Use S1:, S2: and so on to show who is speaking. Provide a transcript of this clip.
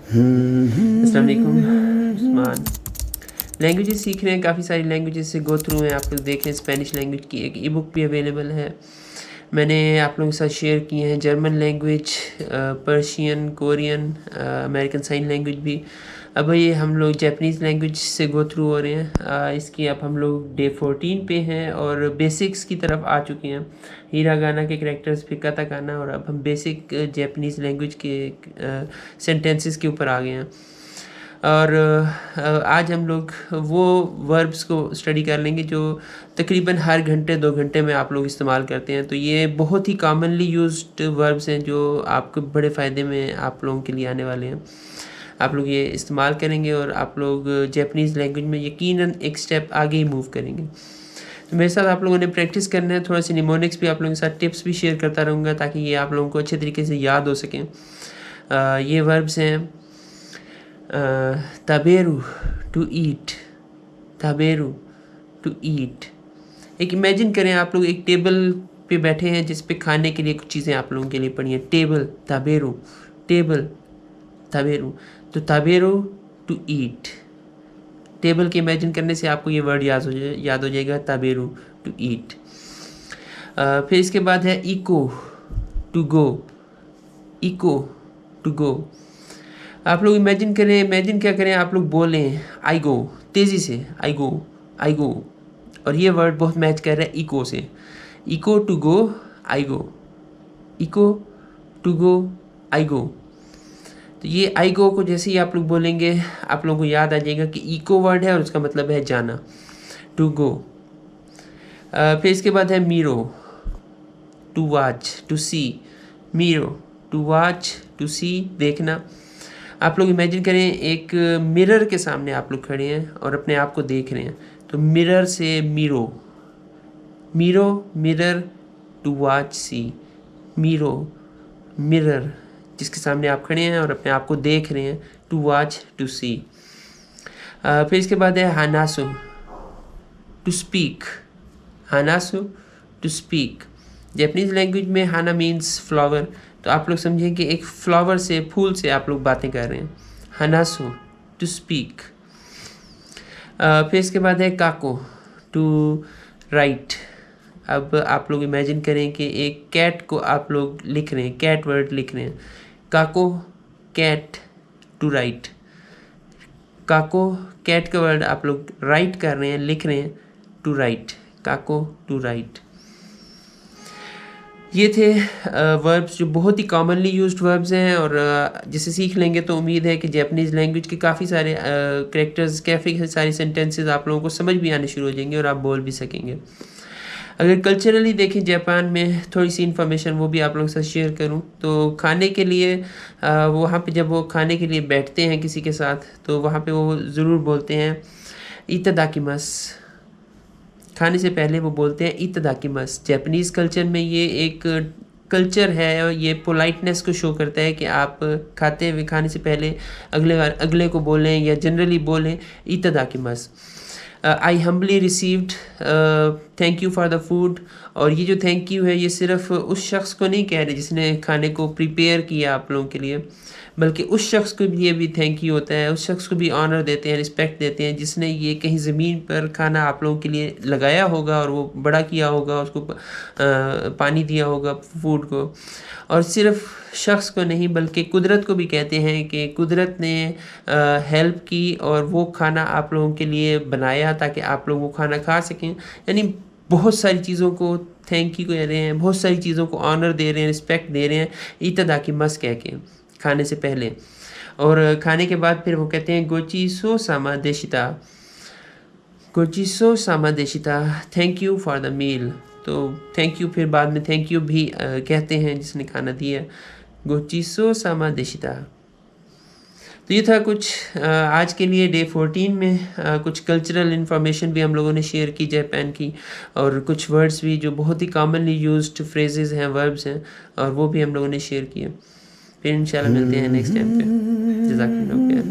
S1: अस्सलाम वालेकुम उस्मान। लैंग्वेजेस सीख रहे हैं, काफ़ी सारी लैंग्वेजेस से गो थ्रू हैं। आप लोग देख रहे हैं स्पेनिश लैंग्वेज की एक ई बुक भी अवेलेबल है। मैंने आप लोगों के साथ शेयर किए हैं German language, Persian, Korean, American sign language भी। अब ये हम लोग जापानीज़ लैंग्वेज से गो थ्रू हो रहे हैं। इसकी अब हम लोग डे 14 पे हैं और बेसिक्स की तरफ आ चुके हैं। हीरागाना के करैक्टर्स पे काताकाना, और अब हम बेसिक जापानीज़ लैंग्वेज के सेंटेंसेस के ऊपर आ गए हैं। और आज हम लोग वो वर्ब्स को स्टडी कर लेंगे जो तकरीबन हर घंटे 2 घंटे में आप लोग इस्तेमाल करते हैं। तो ये बहुत ही कॉमनली यूज्ड वर्ब्स हैं जो आपको बड़े फ़ायदे में आप लोगों के लिए आने वाले हैं। आप लोग ये इस्तेमाल करेंगे और आप लोग जापानीज़ लैंग्वेज में यकीनन एक स्टेप आगे ही मूव करेंगे। तो मेरे साथ आप लोगों ने प्रैक्टिस करना है। थोड़ा सी निमोनिक्स भी आप लोगों के साथ टिप्स भी शेयर करता रहूँगा ताकि ये आप लोगों को अच्छे तरीके से याद हो सकें। ये वर्ब्स हैं taberu to eat, taberu to eat. एक इमेजिन करें आप लोग एक टेबल पे बैठे हैं जिस पे खाने के लिए कुछ चीज़ें आप लोगों के लिए पड़ी हैं। Table, taberu, table, taberu। तो taberu टू ईट, टेबल के इमेजिन करने से आपको ये वर्ड याद हो जाएगा, taberu टू ईट। फिर इसके बाद है इको टू गो, इको टू गो। आप लोग इमेजिन क्या करें, आप लोग बोलें आई गो, तेज़ी से आई गो, आई गो। और ये वर्ड बहुत मैच कर रहा है इको से। इको टू गो, आई गो, इको टू गो, आई गो। तो ये आई गो को जैसे ही आप लोग बोलेंगे आप लोगों को याद आ जाएगा कि इको वर्ड है और उसका मतलब है जाना, टू गो। फिर इसके बाद है मीरो टू वॉच, टू सी, मीरो टू वॉच, टू सी, देखना। आप लोग इमेजिन करें एक मिरर के सामने आप लोग खड़े हैं और अपने आप को देख रहे हैं। तो मिरर से मीरो, मीरो, मिरर टू वॉच, सी, मीरो, मिरर जिसके सामने आप खड़े हैं और अपने आप को देख रहे हैं, टू वॉच, टू सी। फिर इसके बाद है हानासु टू स्पीक, हानासु टू स्पीक। जापानीज़ लैंग्वेज में हाना मीन्स फ्लावर, तो आप लोग समझें कि एक फ्लावर से, फूल से आप लोग बातें कर रहे हैं। हानासु टू स्पीक। फिर इसके बाद है काको टू राइट। अब आप लोग इमेजिन करें कि एक कैट को आप लोग लिख रहे हैं, कैट वर्ड लिख रहे हैं। काको, कैट टू राइट। काको, कैट का वर्ड आप लोग राइट कर रहे हैं, लिख रहे हैं, टू राइट, काको टू राइट। ये थे वर्ब्स जो बहुत ही कॉमनली यूज्ड वर्ब्स हैं और जिसे सीख लेंगे तो उम्मीद है कि जापानीज़ लैंग्वेज के काफ़ी सारे कैरेक्टर्स, काफ़ी सारी सेंटेंसेस आप लोगों को समझ भी आने शुरू हो जाएंगे और आप बोल भी सकेंगे। अगर कल्चरली देखें जापान में, थोड़ी सी इन्फॉर्मेशन वो भी आप लोगों के साथ शेयर करूं तो खाने के लिए वहाँ पे जब वो खाने के लिए बैठते हैं किसी के साथ तो वहाँ पे वो ज़रूर बोलते हैं इतादाकिमास। खाने से पहले वो बोलते हैं इतादाकिमास। जापानीज़ कल्चर में ये एक कल्चर है और ये पोलाइटनेस को शो करता है कि आप खाने से पहले अगले को बोलें या जनरली बोलें इतादाकिमास। I humbly received, thank you for the food. और ये जो थैंक यू है ये सिर्फ उस शख्स को नहीं कह रहे जिसने खाने को प्रिपेयर किया आप लोगों के लिए, बल्कि उस शख्स को भी ये भी थैंक यू होता है। उस शख्स को भी ऑनर देते हैं, रिस्पेक्ट देते हैं जिसने ये कहीं ज़मीन पर खाना आप लोगों के लिए लगाया होगा और वो बड़ा किया होगा, उसको पानी दिया होगा फूड को। और सिर्फ शख्स को नहीं बल्कि कुदरत को भी कहते हैं कि कुदरत ने हेल्प की और वो खाना आप लोगों के लिए बनाया ताकि आप लोग वो खाना खा सकें। यानी बहुत सारी चीज़ों को थैंक यू कह रहे हैं, बहुत सारी चीज़ों को ऑनर दे रहे हैं, रिस्पेक्ट दे रहे हैं इतादाकिमास कह के खाने से पहले। और खाने के बाद फिर वो कहते हैं गोचिसो सामा देशिता, गोचिसो सामा देशिता, thank you for the meal. तो थैंक यू फिर बाद में थैंक यू भी कहते हैं जिसने खाना दिया, गोचिसो सामा देशिता। तो ये था कुछ आज के लिए डे 14 में कुछ कल्चरल इन्फॉर्मेशन भी हम लोगों ने शेयर की जापान की, और कुछ वर्ड्स भी जो बहुत ही कॉमनली यूज्ड फ्रेजेस हैं, वर्ब्स हैं, और वो भी हम लोगों ने शेयर किए। फिर इंशाल्लाह मिलते हैं नेक्स्ट टाइम पे। जज़ाकल्लाह खैर।